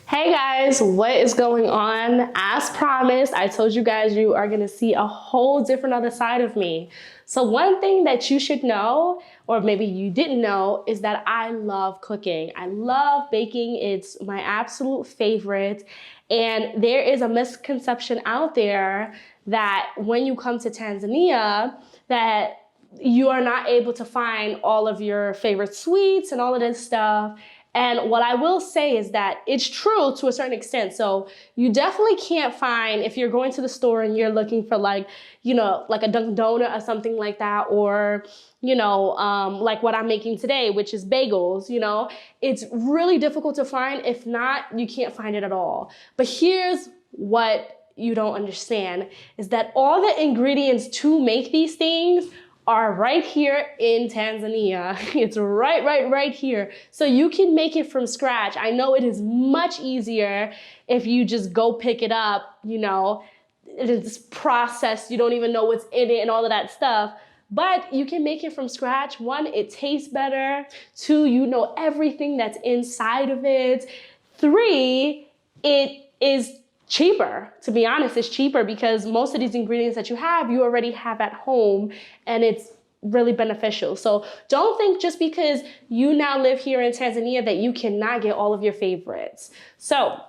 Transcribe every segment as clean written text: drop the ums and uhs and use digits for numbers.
Hey guys, what is going on? As promised, I told you guys you are gonna see a whole different other side of me. So one thing that you should know, or maybe you didn't know, is that I love cooking. I love baking. It's my absolute favorite. And there is a misconception out there that when you come to Tanzania, that you are not able to find all of your favorite sweets and all of this stuff. And what I will say is that it's true to a certain extent. So you definitely can't find, if you're going to the store and you're looking for like a Dunkin' Donut or something like that, or, like what I'm making today, which is bagels, it's really difficult to find. If not, you can't find it at all. But here's what you don't understand is that all the ingredients to make these things are right here in Tanzania. It's right here. So you can make it from scratch. I know it is much easier if you just go pick it up, it's processed, you don't even know what's in it and all of that stuff. But you can make it from scratch. One, it tastes better. Two, you know everything that's inside of it. Three, it is cheaper. To be honest, it's cheaper because most of these ingredients that you already have at home, and it's really beneficial. So don't think just because you now live here in Tanzania that you cannot get all of your favorites. So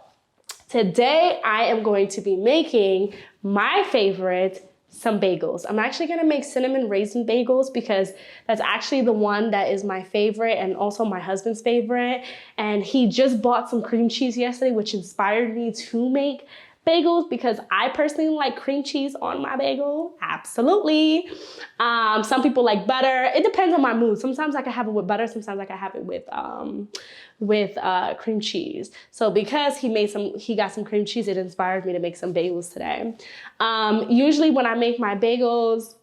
today I am going to be making my favorite, some bagels. I'm actually gonna make cinnamon raisin bagels because that's actually the one that is my favorite and also my husband's favorite. And he just bought some cream cheese yesterday, which inspired me to make bagels because I personally like cream cheese on my bagel. Absolutely. Some people like butter. It depends on my mood. Sometimes I can have it with butter. Sometimes I can have it with cream cheese. So because he got some cream cheese, it inspired me to make some bagels today. Usually when I make my bagels,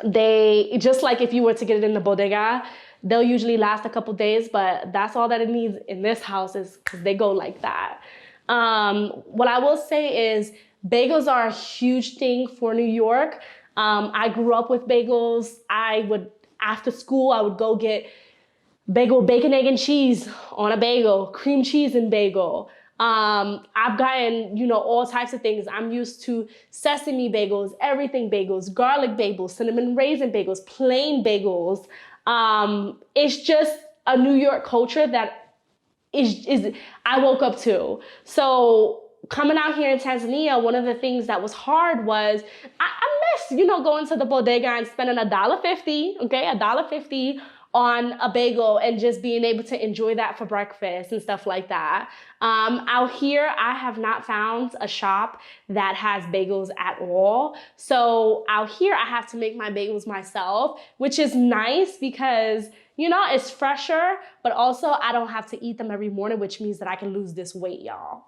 they, just like if you were to get it in the bodega, they'll usually last a couple days, but that's all that it needs in this house is because they go like that. What I will say is bagels are a huge thing for New York. I grew up with bagels. After school, I would go get bagel, bacon, egg, and cheese on a bagel, cream cheese and bagel. I've gotten, all types of things. I'm used to sesame bagels, everything bagels, garlic bagels, cinnamon raisin bagels, plain bagels. It's just a New York culture that I woke up to. So coming out here in Tanzania, one of the things that was hard was I miss, going to the bodega and spending $1.50, okay, $1.50 on a bagel and just being able to enjoy that for breakfast and stuff like that. Out here, I have not found a shop that has bagels at all. So out here, I have to make my bagels myself, which is nice because it's fresher, but also I don't have to eat them every morning, which means that I can lose this weight, y'all.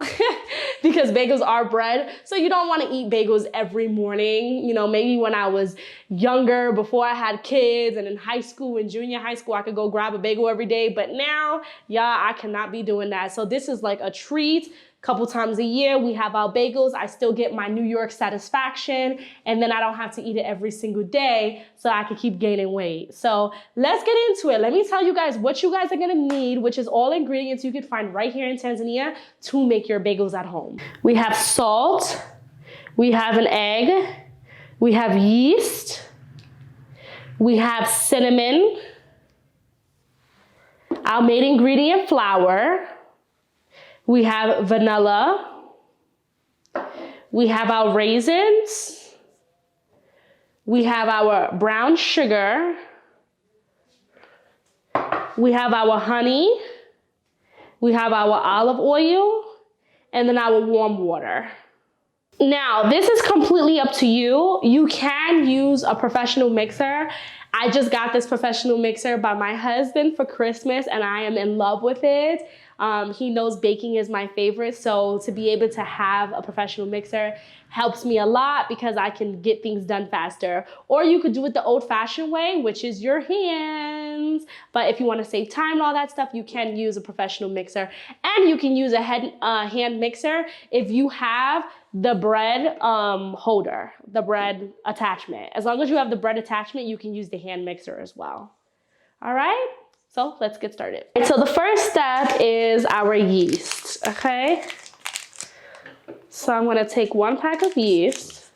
Because bagels are bread. So you don't want to eat bagels every morning. Maybe when I was younger, before I had kids and in high school and junior high school, I could go grab a bagel every day. But now, y'all, I cannot be doing that. So this is like a treat. Couple times a year, we have our bagels. I still get my New York satisfaction, and then I don't have to eat it every single day, so I can keep gaining weight. So let's get into it. Let me tell you guys what you guys are gonna need, which is all ingredients you can find right here in Tanzania to make your bagels at home. We have salt, we have an egg, we have yeast, we have cinnamon, our main ingredient, flour. We have vanilla, we have our raisins, we have our brown sugar, we have our honey, we have our olive oil, and then our warm water. Now, this is completely up to you. You can use a professional mixer. I just got this professional mixer by my husband for Christmas, and I am in love with it. He knows baking is my favorite, so to be able to have a professional mixer helps me a lot because I can get things done faster. Or you could do it the old-fashioned way, which is your hands. But if you want to save time and all that stuff, you can use a professional mixer. And you can use a hand mixer if you have the bread holder, the bread attachment. As long as you have the bread attachment, you can use the hand mixer as well. All right? So let's get started. So the first step is our yeast, okay? So I'm gonna take 1 pack of yeast,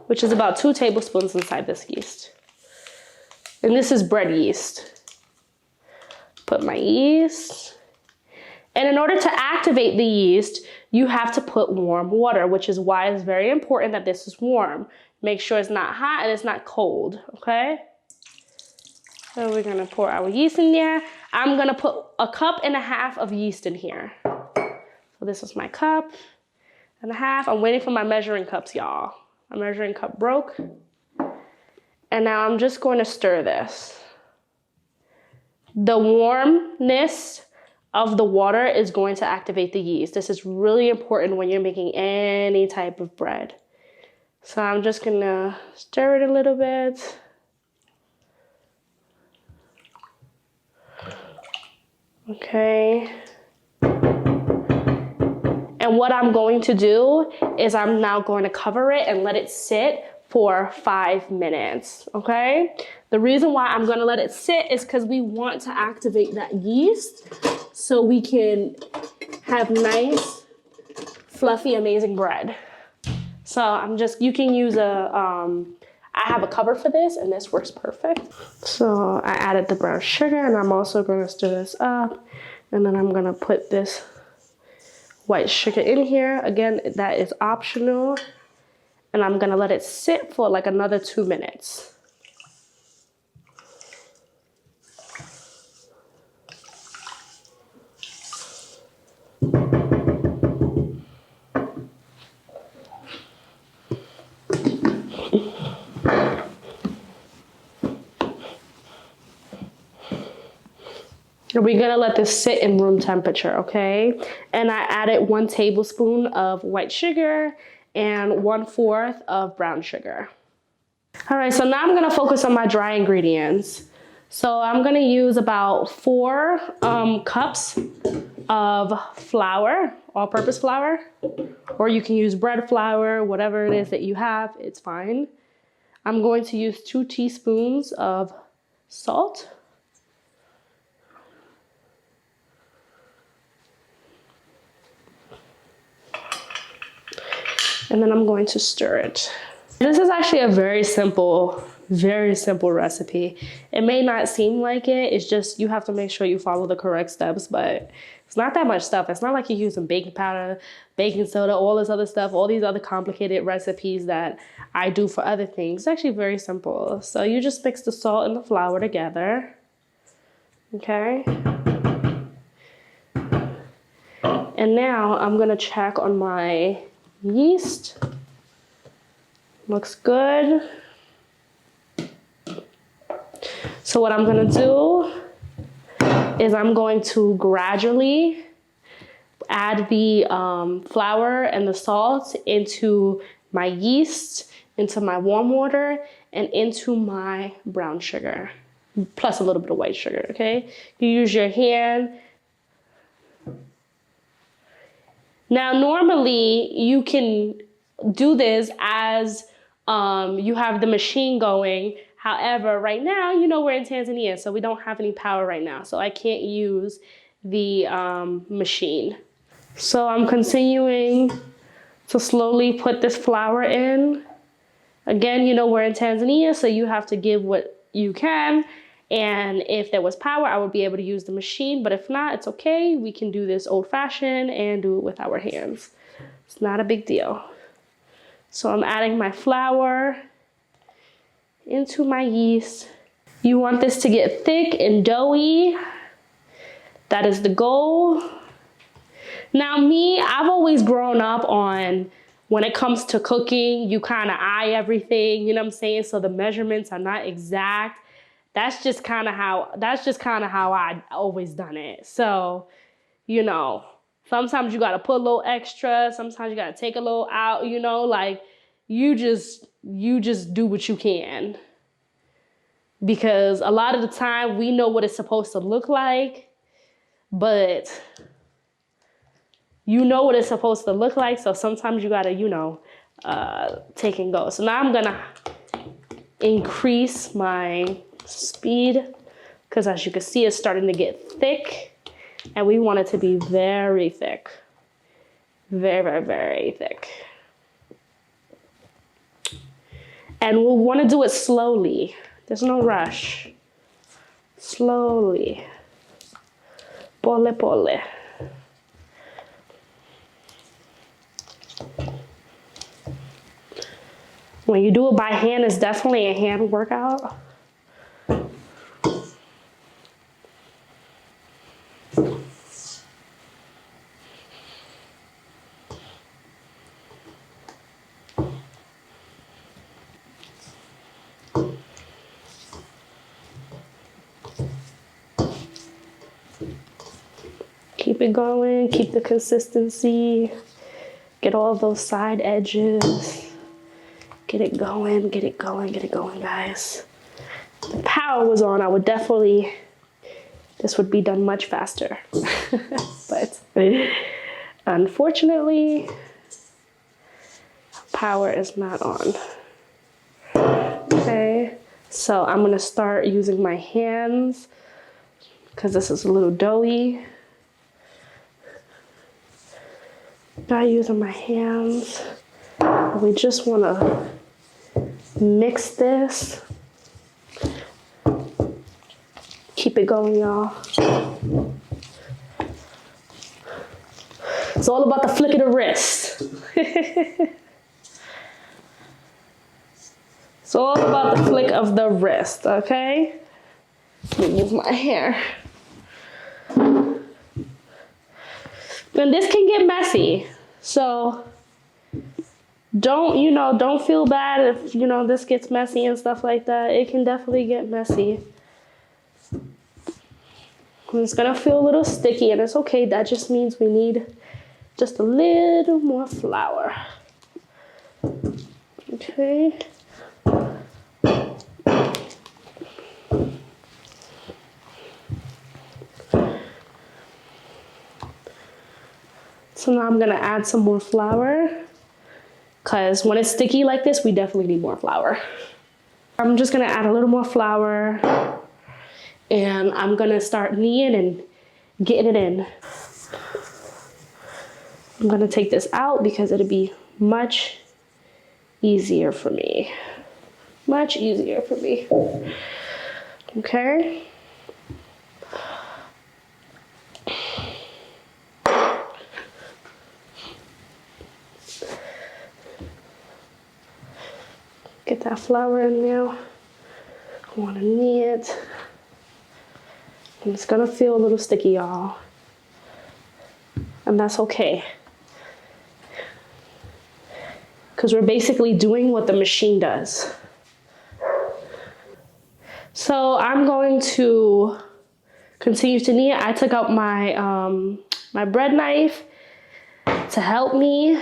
which is about 2 tablespoons inside this yeast. And this is bread yeast. Put my yeast. And in order to activate the yeast, you have to put warm water, which is why it's very important that this is warm. Make sure it's not hot and it's not cold, okay? So we're gonna pour our yeast in there. I'm gonna put 1.5 cups of yeast in here. So this is my 1.5 cups. I'm waiting for my measuring cups, y'all. My measuring cup broke. And now I'm just going to stir this. The warmness of the water is going to activate the yeast. This is really important when you're making any type of bread. So I'm just gonna stir it a little bit. Okay. And what I'm going to do is I'm now going to cover it and let it sit for 5 minutes, okay? The reason why I'm gonna let it sit is because we want to activate that yeast so we can have nice, fluffy, amazing bread. So you can use I have a cover for this and this works perfect. So I added the brown sugar and I'm also gonna stir this up. And then I'm gonna put this white sugar in here. Again, that is optional. And I'm gonna let it sit for like another 2 minutes. We're gonna let this sit in room temperature, okay? And I added 1 tablespoon of white sugar and 1/4 of brown sugar. All right, so now I'm gonna focus on my dry ingredients. So I'm gonna use about 4 cups of flour, all-purpose flour, or you can use bread flour, whatever it is that you have, it's fine. I'm going to use 2 teaspoons of salt. And then I'm going to stir it. This is actually a very simple recipe. It may not seem like it, it's just you have to make sure you follow the correct steps, but it's not that much stuff. It's not like you're using baking powder, baking soda, all this other stuff, all these other complicated recipes that I do for other things. It's actually very simple. So you just mix the salt and the flour together, okay? And now I'm gonna check on my yeast. Looks good. So what I'm gonna do is I'm going to gradually add the flour and the salt into my yeast, into my warm water, and into my brown sugar, plus a little bit of white sugar, okay? You use your hand. Now, normally you can do this as you have the machine going. However, right now, you know, we're in Tanzania, so we don't have any power right now. So I can't use the machine. So I'm continuing to slowly put this flour in. Again, you know, we're in Tanzania, so you have to give what you can. And if there was power, I would be able to use the machine. But if not, it's okay. We can do this old-fashioned and do it with our hands. It's not a big deal. So I'm adding my flour into my yeast. You want this to get thick and doughy. That is the goal. Now me, I've always grown up on when it comes to cooking, you kind of eye everything, you know what I'm saying? So the measurements are not exact. That's just kind of how I always done it. So, you know, sometimes you got to put a little extra. Sometimes you got to take a little out, you know, like you just do what you can. Because a lot of the time we know what it's supposed to look like, but you know what it's supposed to look like. So sometimes you got to, you know, take and go. So now I'm going to increase my speed because as you can see, it's starting to get thick, and we want it to be very thick. Very, very, very thick. And we'll want to do it slowly. There's no rush. Slowly. Pole, pole. When you do it by hand, it's definitely a hand workout. Keep it going, keep the consistency, get all of those side edges. Get it going, get it going, get it going, guys. If the power was on, I would definitely, this would be done much faster. But unfortunately, power is not on. Okay, so I'm gonna start using my hands because this is a little doughy. By using my hands, we just wanna mix this. Keep it going, y'all. It's all about the flick of the wrist. It's all about the flick of the wrist, okay? Let me move my hair. And this can get messy, so don't feel bad if, this gets messy and stuff like that. It can definitely get messy. It's gonna feel a little sticky, and it's okay. That just means we need just a little more flour. Okay. So now I'm gonna add some more flour, because when it's sticky like this, we definitely need more flour. I'm just gonna add a little more flour, and I'm gonna start kneading and getting it in. I'm gonna take this out because it'll be much easier for me. Much easier for me. Okay. Get that flour in now. I want to knead it. And it's gonna feel a little sticky, y'all. And that's okay. Because we're basically doing what the machine does. So I'm going to continue to knead. I took out my, my bread knife to help me.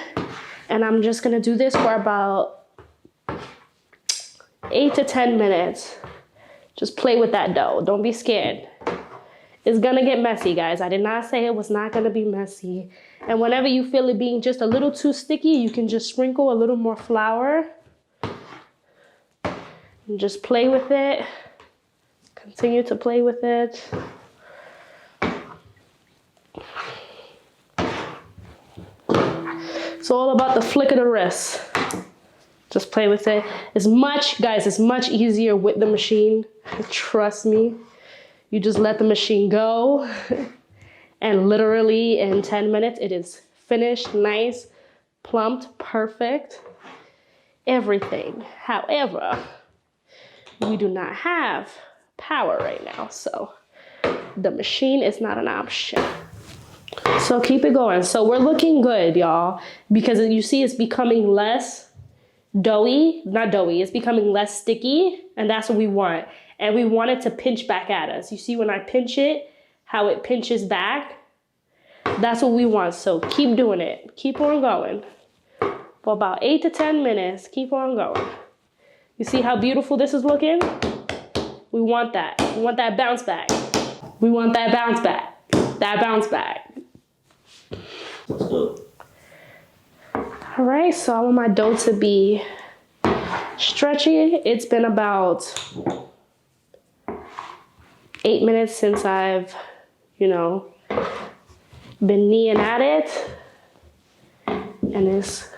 And I'm just gonna do this for about 8 to 10 minutes. Just play with that dough. Don't be scared. It's gonna get messy, guys. I did not say it was not gonna be messy. And whenever you feel it being just a little too sticky, you can just sprinkle a little more flour. And just play with it. Continue to play with it. It's all about the flick of the wrist. Just play with it. It's much easier with the machine. Trust me. You just let the machine go. And literally in 10 minutes, it is finished, nice, plumped, perfect, everything. However, we do not have power right now, so the machine is not an option. So keep it going. So we're looking good, y'all, because you see it's becoming less doughy, not doughy, it's becoming less sticky, and that's what we want. And we want it to pinch back at us. You see when I pinch it, how it pinches back? That's what we want, so keep doing it. Keep on going. For about 8 to 10 minutes, keep on going. You see how beautiful this is looking? We want that. We want that bounce back. We want that bounce back. That bounce back. All right, so I want my dough to be stretchy. It's been about 8 minutes since I've, you know, been kneading at it. And it's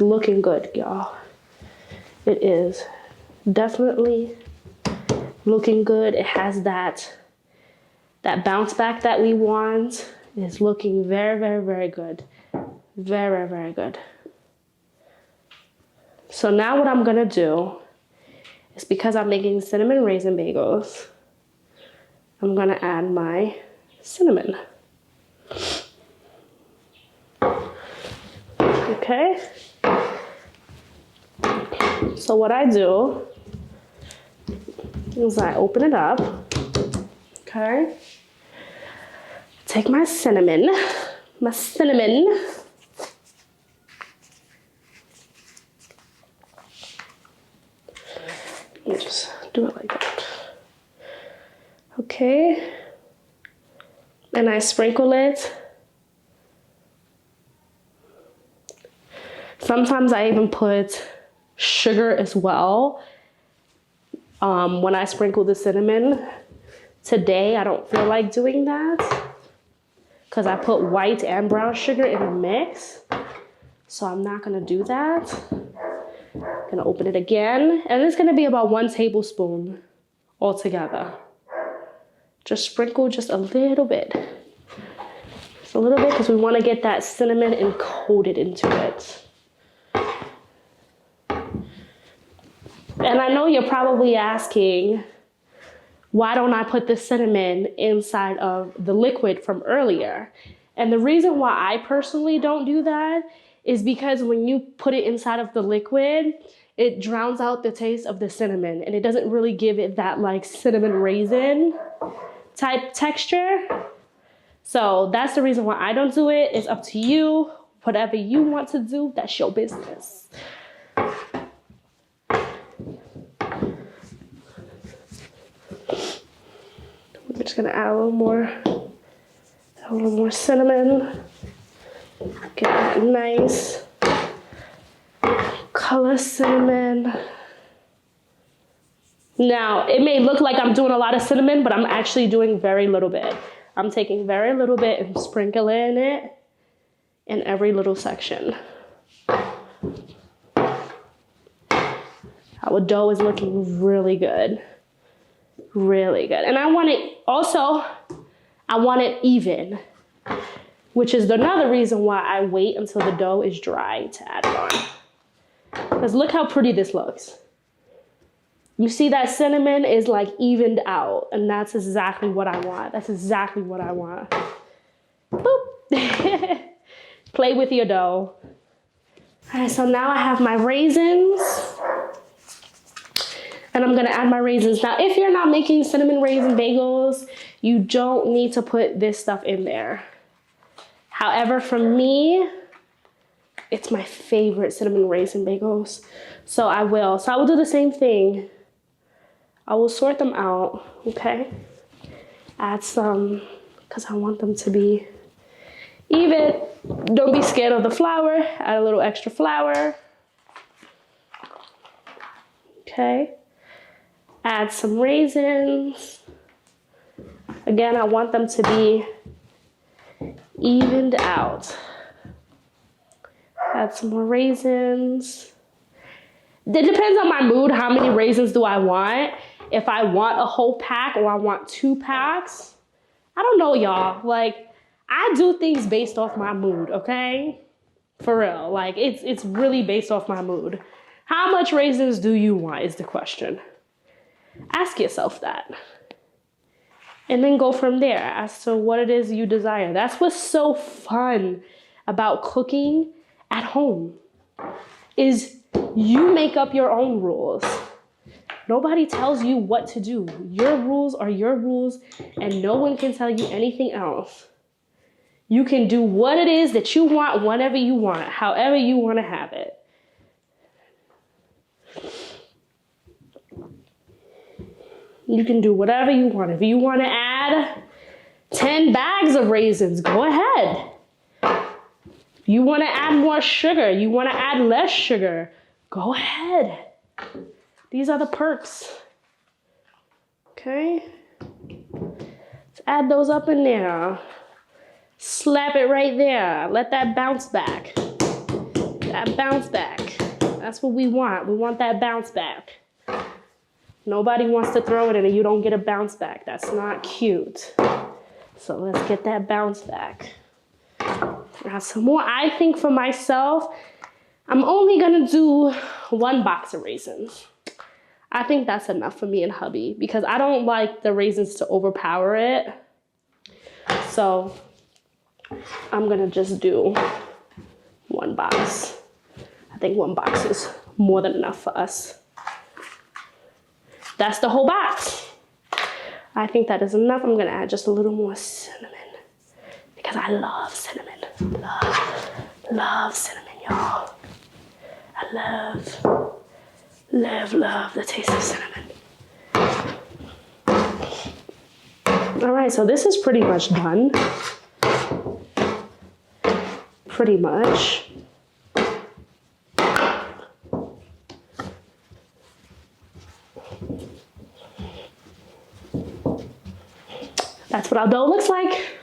looking good, y'all. It is definitely looking good. It has that bounce back that we want. It's looking very, very, very good. Very, very good. So now what I'm gonna do is, because I'm making cinnamon raisin bagels, I'm gonna add my cinnamon. Okay. So what I do is I open it up. Okay. Take my cinnamon. Let me just do it like that. Okay. And I sprinkle it. Sometimes I even put sugar as well when I sprinkle the cinnamon. Today, I don't feel like doing that because I put white and brown sugar in the mix. So I'm not gonna do that. I'm gonna open it again. And it's gonna be about 1 tablespoon altogether. Just sprinkle just a little bit. Just a little bit, because we wanna get that cinnamon encoded into it. And I know you're probably asking, why don't I put the cinnamon inside of the liquid from earlier? And the reason why I personally don't do that is because when you put it inside of the liquid, it drowns out the taste of the cinnamon, and it doesn't really give it that like cinnamon raisin type texture. So that's the reason why I don't do it. It's up to you. Whatever you want to do, that's your business. I'm just gonna add a little more cinnamon. Get that nice color cinnamon. Now, it may look like I'm doing a lot of cinnamon, but I'm actually doing very little bit. I'm taking very little bit and sprinkling it in every little section. Our dough is looking really good. Really good. And I want it even, which is another reason why I wait until the dough is dry to add it on. Because look how pretty this looks. You see that cinnamon is like evened out, and that's exactly what I want. That's exactly what I want. Boop. Play with your dough. All right, so now I have my raisins. And I'm gonna add my raisins. Now, if you're not making cinnamon raisin bagels, you don't need to put this stuff in there. However, for me, it's my favorite cinnamon raisin bagels. So I will do the same thing. I will sort them out, okay? Add some, because I want them to be even. Don't be scared of the flour. Add a little extra flour. Okay. Add some raisins. Again, I want them to be evened out. Add some more raisins. It depends on my mood. How many raisins do I want? If I want a whole pack or I want 2 packs, I don't know, y'all. Like, I do things based off my mood, okay? For real. Like, it's really based off my mood. How much raisins do you want is the question. Ask yourself that. And then go from there as to what it is you desire. That's what's so fun about cooking at home, is you make up your own rules. Nobody tells you what to do. Your rules are your rules, and no one can tell you anything else. You can do what it is that you want, whenever you want, however you want to have it. You can do whatever you want. If you want to add 10 bags of raisins, go ahead. If you want to add more sugar, you want to add less sugar, go ahead. These are the perks. Okay. Add those up in there. Slap it right there. Let that bounce back. That bounce back. That's what we want. We want that bounce back. Nobody wants to throw it in and you don't get a bounce back. That's not cute. So let's get that bounce back. Now some more. I think for myself, I'm only gonna do 1 box of raisins. I think that's enough for me and hubby because I don't like the raisins to overpower it. So I'm gonna just do 1 box. I think 1 box is more than enough for us. That's the whole box. I think that is enough. I'm gonna add just a little more cinnamon because I love cinnamon. Love cinnamon, y'all. I love the taste of cinnamon. All right, so this is pretty much done. Pretty much. That's what our dough looks like.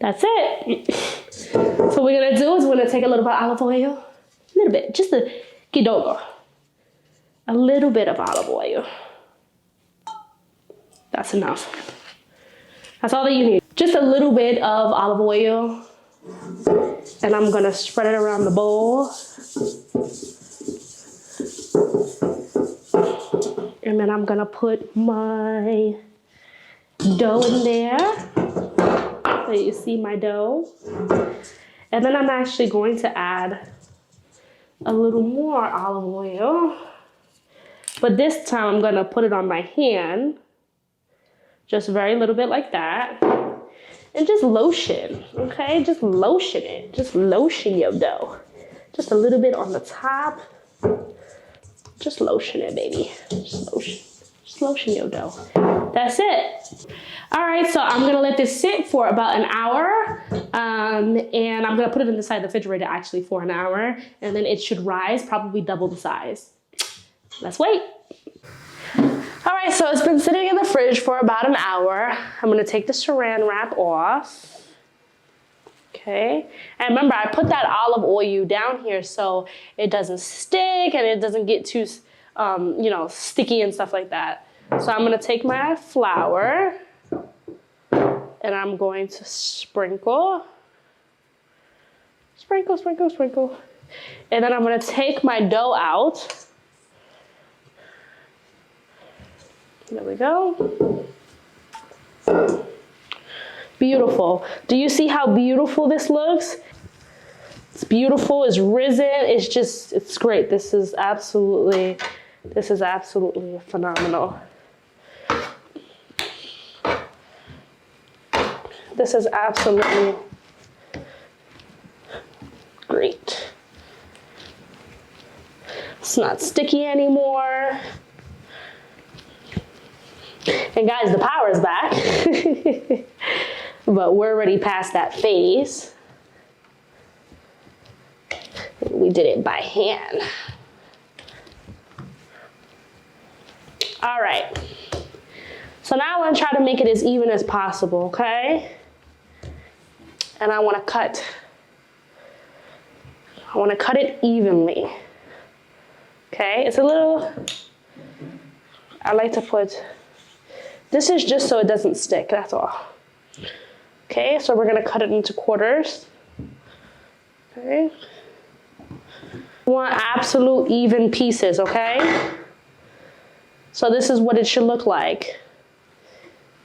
That's it. So what we're gonna do is we're gonna take a little bit of olive oil, a little bit, just a kidogo. A little bit of olive oil. That's enough. That's all that you need. Just a little bit of olive oil. And I'm gonna spread it around the bowl. And then I'm gonna put my dough in there. So you see my dough. And then I'm actually going to add a little more olive oil. But this time I'm gonna put it on my hand. Just very little bit like that. And just lotion, okay? Just lotion it. Just lotion your dough. Just a little bit on the top. Just lotion it, baby. Just lotion your dough. That's it. All right, so I'm gonna let this sit for about an hour. And I'm gonna put it inside the refrigerator actually for an hour. And then it should rise, probably double the size. Let's wait. All right, so it's been sitting in the fridge for about an hour. I'm gonna take the saran wrap off. Okay, and remember I put that olive oil down here so it doesn't stick and it doesn't get too, you know, sticky and stuff like that. So I'm gonna take my flour and I'm going to sprinkle. Sprinkle, sprinkle, sprinkle. And then I'm gonna take my dough out. There we go. Beautiful. Do you see how beautiful this looks? It's beautiful, it's risen, it's great. This is absolutely phenomenal. This is absolutely great. It's not sticky anymore. And guys, the power is back. But we're already past that phase. We did it by hand. All right. So now I want to try to make it as even as possible, okay? And I want to cut it evenly. Okay? It's a little, I like to put, this is just so it doesn't stick, that's all. Okay, so we're gonna cut it into quarters. Okay. We want absolute even pieces, okay? So this is what it should look like.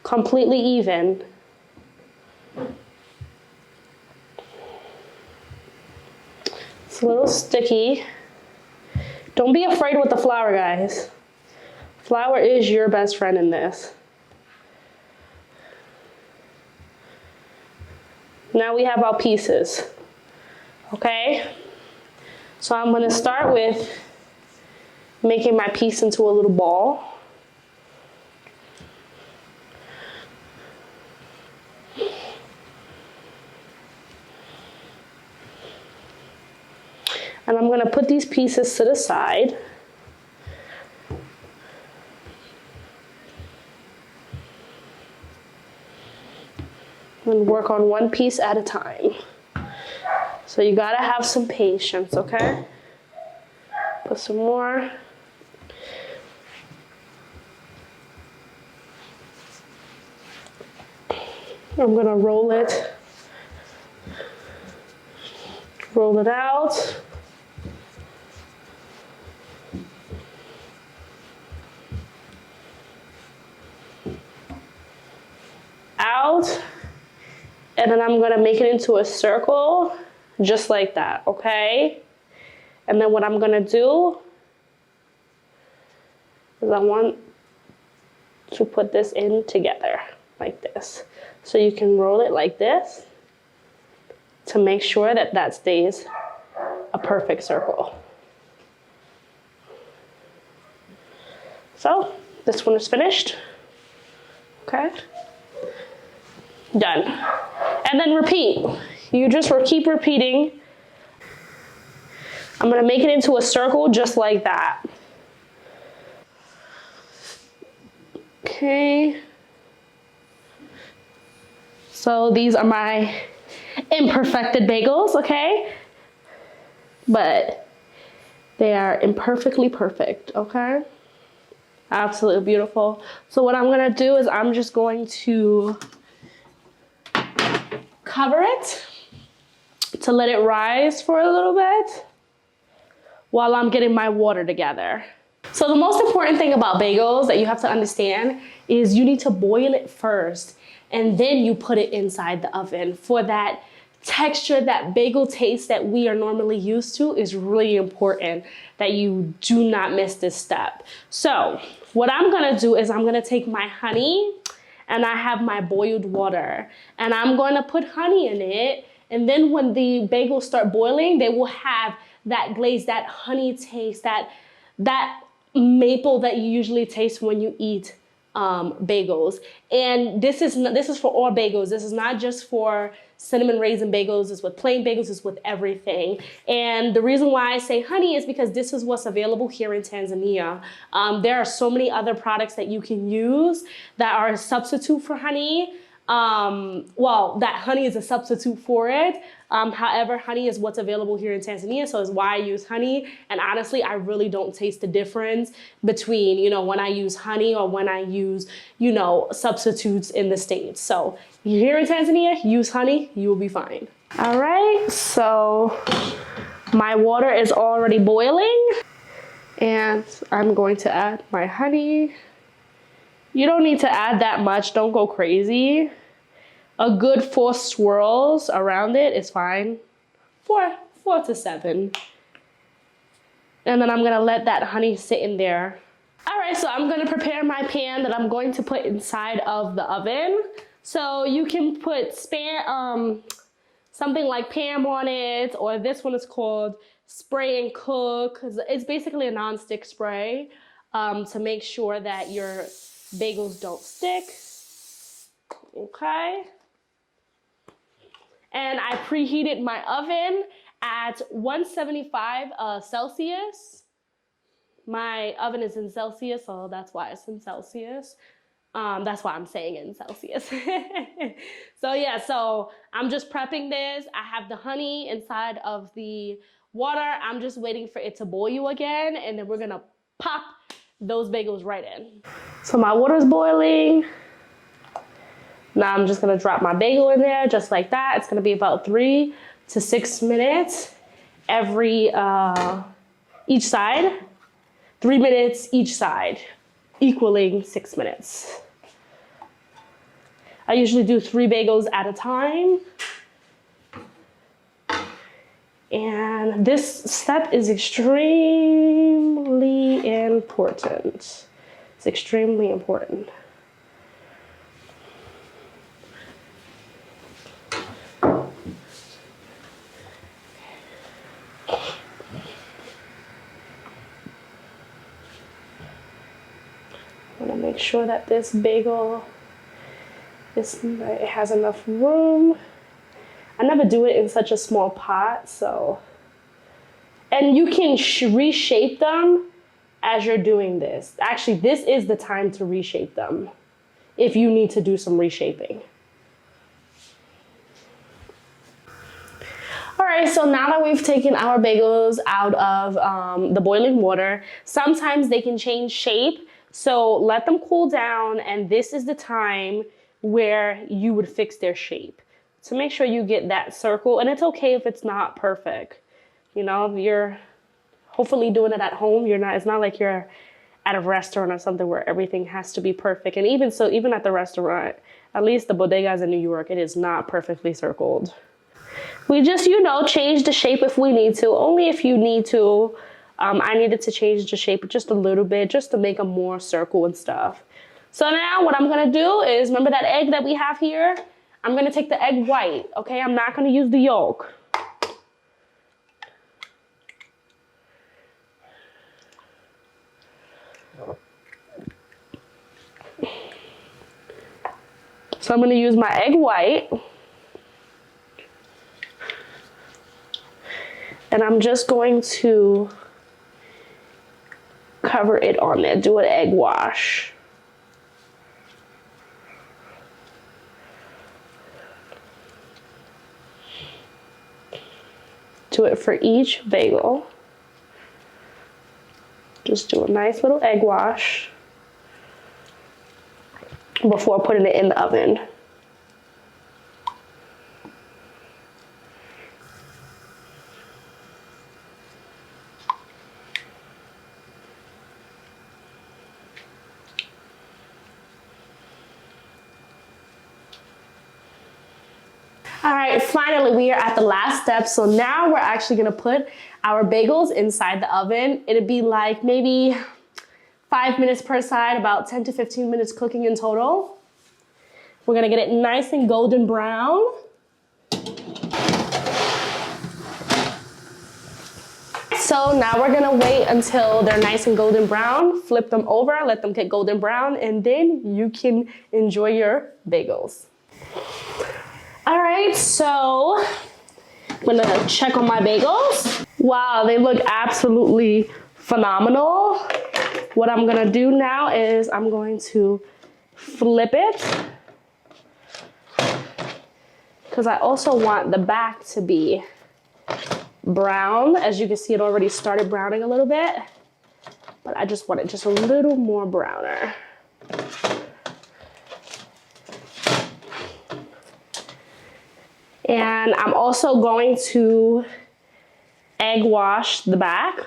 Completely even. It's a little sticky. Don't be afraid with the flour, guys. Flour is your best friend in this. Now we have our pieces, okay? So I'm gonna start with making my piece into a little ball. And I'm gonna put these pieces to the side. and work on one piece at a time. So you gotta have some patience, okay? Put some more. I'm gonna roll it out. And then I'm gonna make it into a circle, just like that, okay? And then what I'm gonna do is I want to put this in together, like this. So you can roll it like this to make sure that that stays a perfect circle. So this one is finished, okay? Done. And then repeat. You just keep repeating. I'm gonna make it into a circle just like that. Okay. So these are my imperfected bagels, okay? But they are imperfectly perfect, okay? Absolutely beautiful. So what I'm gonna do is I'm just going to cover it to let it rise for a little bit while I'm getting my water together. So the most important thing about bagels that you have to understand is you need to boil it first and then you put it inside the oven for that texture, that bagel taste that we are normally used to is really important that you do not miss this step. So what I'm gonna do is I'm gonna take my honey and I have my boiled water and I'm gonna put honey in it, and then when the bagels start boiling, they will have that glaze, that honey taste, that maple that you usually taste when you eat bagels. And this is for all bagels. This is not just for cinnamon raisin bagels. It's with plain bagels. It's with everything. And the reason why I say honey is because this is what's available here in Tanzania. There are so many other products that you can use that are a substitute for honey. Well, that honey is a substitute for it. However, honey is what's available here in Tanzania, so it's why I use honey. And honestly, I really don't taste the difference between, you know, when I use honey or when I use, you know, substitutes in the States. So you're here in Tanzania, use honey, you will be fine. All right, so my water is already boiling and I'm going to add my honey. You don't need to add that much, don't go crazy. A good 4 swirls around it is fine. 4 to 7. And then I'm gonna let that honey sit in there. All right, so I'm gonna prepare my pan that I'm going to put inside of the oven. So you can put something like Pam on it, or this one is called Spray and Cook. It's basically a non-stick spray to make sure that your bagels don't stick. Okay. And I preheated my oven at 175 Celsius. My oven is in Celsius, so that's why it's in Celsius. That's why I'm saying it in Celsius. So yeah, so I'm just prepping this. I have the honey inside of the water. I'm just waiting for it to boil again, and then we're gonna pop those bagels right in. So my water's boiling. Now I'm just gonna drop my bagel in there just like that. It's gonna be about 3 to 6 minutes each side. 3 minutes each side, equaling 6 minutes. I usually do 3 bagels at a time. And this step is extremely important. It's extremely important. I want to make sure that this bagel it has enough room. I never do it in such a small pot, so. And you can reshape them as you're doing this. Actually, this is the time to reshape them if you need to do some reshaping. All right, so now that we've taken our bagels out of the boiling water, sometimes they can change shape. So let them cool down, and this is the time where you would fix their shape. So make sure you get that circle, and it's okay if it's not perfect. You know, you're hopefully doing it at home. It's not like you're at a restaurant or something where everything has to be perfect. And even so, even at the restaurant, at least the bodegas in New York, it is not perfectly circled. We just, change the shape if we need to, only if you need to. I needed to change the shape just a little bit, just to make a more circle and stuff. So now what I'm gonna do is, remember that egg that we have here? I'm gonna take the egg white, okay? I'm not gonna use the yolk. So I'm gonna use my egg white. And I'm just going to cover it on there, do an egg wash. Do it for each bagel. Just do a nice little egg wash before putting it in the oven. All right, finally, we are at the last step. So now we're actually gonna put our bagels inside the oven. It'd be like maybe 5 minutes per side, about 10 to 15 minutes cooking in total. We're gonna get it nice and golden brown. So now we're gonna wait until they're nice and golden brown, flip them over, let them get golden brown, and then you can enjoy your bagels. All right, so I'm gonna check on my bagels. Wow, they look absolutely phenomenal. What I'm gonna do now is I'm going to flip it, because I also want the back to be brown. As you can see, it already started browning a little bit, but I just want it just a little more browner. And I'm also going to egg wash the back.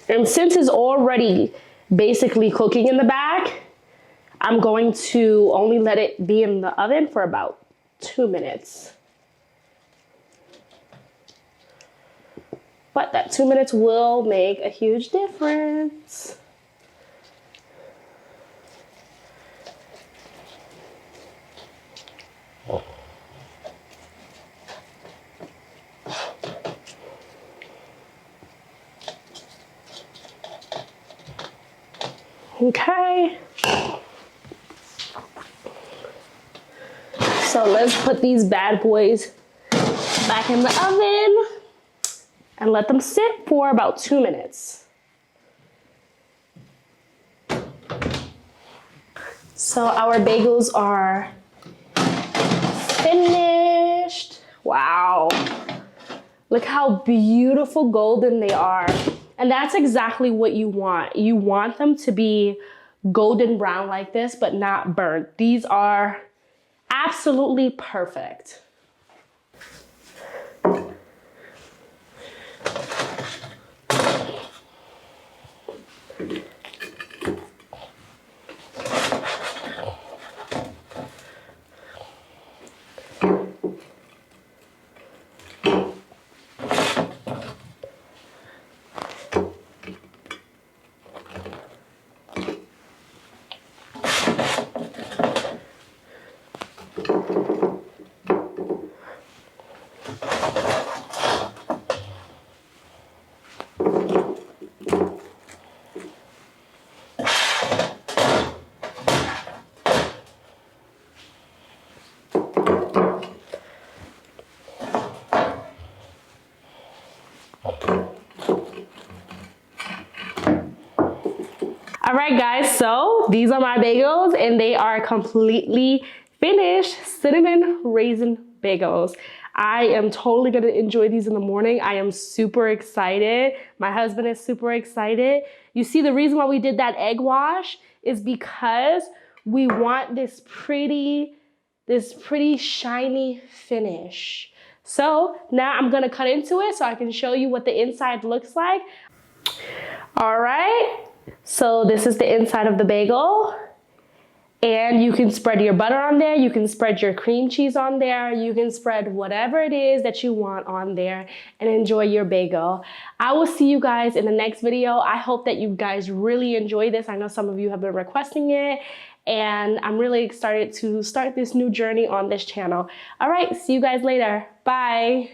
And since it's already basically cooking in the back, I'm going to only let it be in the oven for about 2 minutes. But that 2 minutes will make a huge difference. Okay. So let's put these bad boys back in the oven and let them sit for about 2 minutes. So our bagels are finished. Wow. Look how beautiful golden they are. And that's exactly what you want. You want them to be golden brown like this, but not burnt. These are absolutely perfect. All right, guys, so these are my bagels and they are completely finished cinnamon raisin bagels. I am totally gonna enjoy these in the morning. I am super excited. My husband is super excited. You see, the reason why we did that egg wash is because we want this pretty shiny finish. So now I'm gonna cut into it so I can show you what the inside looks like. All right, so this is the inside of the bagel. And you can spread your butter on there, you can spread your cream cheese on there, you can spread whatever it is that you want on there and enjoy your bagel. I will see you guys in the next video. I hope that you guys really enjoy this. I know some of you have been requesting it and I'm really excited to start this new journey on this channel. All right, see you guys later. Bye.